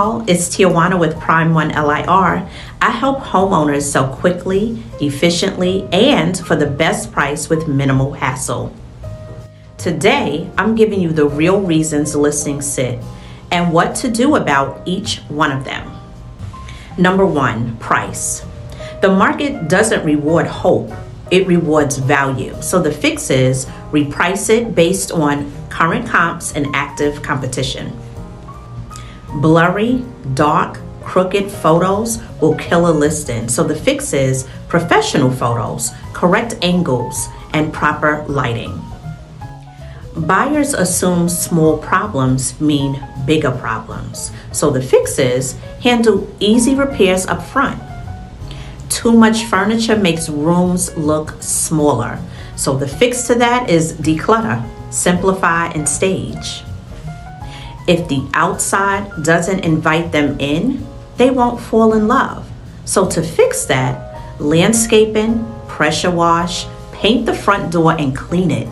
all, it's Tijuana with Prime One LIR. I help homeowners sell quickly, efficiently, and for the best price with minimal hassle. Today, I'm giving you the real reasons listings sit and what to do about each one of them. Number one, price. The market doesn't reward hope, it rewards value. So the fix is reprice it based on current comps and active competition. Blurry, dark, crooked photos will kill a listing. So the fix is professional photos, correct angles, and proper lighting. Buyers assume small problems mean bigger problems. So the fix is handle easy repairs up front. Too much furniture makes rooms look smaller. So the fix to that is declutter, simplify, and stage. If the outside doesn't invite them in, they won't fall in love. So to fix that, landscaping, pressure wash, paint the front door and clean it.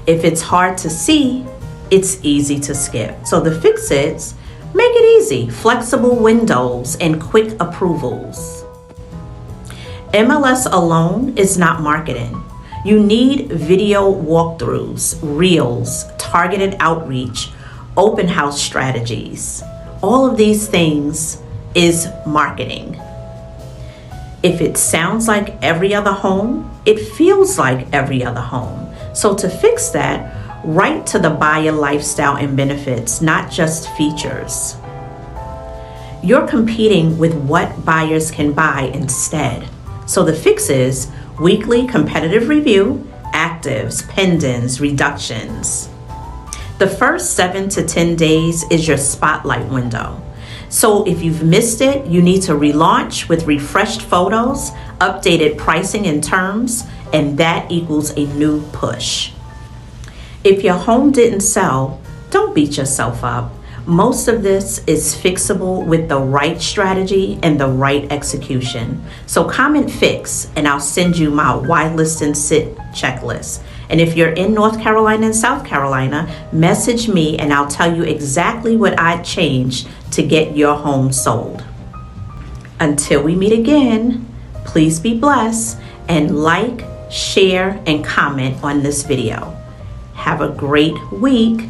If it's hard to see, it's easy to skip. So the fix is make it easy, flexible windows and quick approvals. MLS alone is not marketing. You need video walkthroughs, reels, targeted outreach, open house strategies. All of these things is marketing. If it sounds like every other home, it feels like every other home. So to fix that, write to the buyer lifestyle and benefits, not just features. You're competing with what buyers can buy instead. So the fix is weekly competitive review, actives, pendants, reductions. The first 7 to 10 days is your spotlight window. So if you've missed it, you need to relaunch with refreshed photos, updated pricing and terms, and that equals a new push. If your home didn't sell, don't beat yourself up. Most of this is fixable with the right strategy and the right execution. So comment fix and I'll send you my why listen sit checklist. And if you're in North Carolina and South Carolina, message me and I'll tell you exactly what I changed to get your home sold. Until we meet again, please be blessed and like, share, and comment on this video. Have a great week.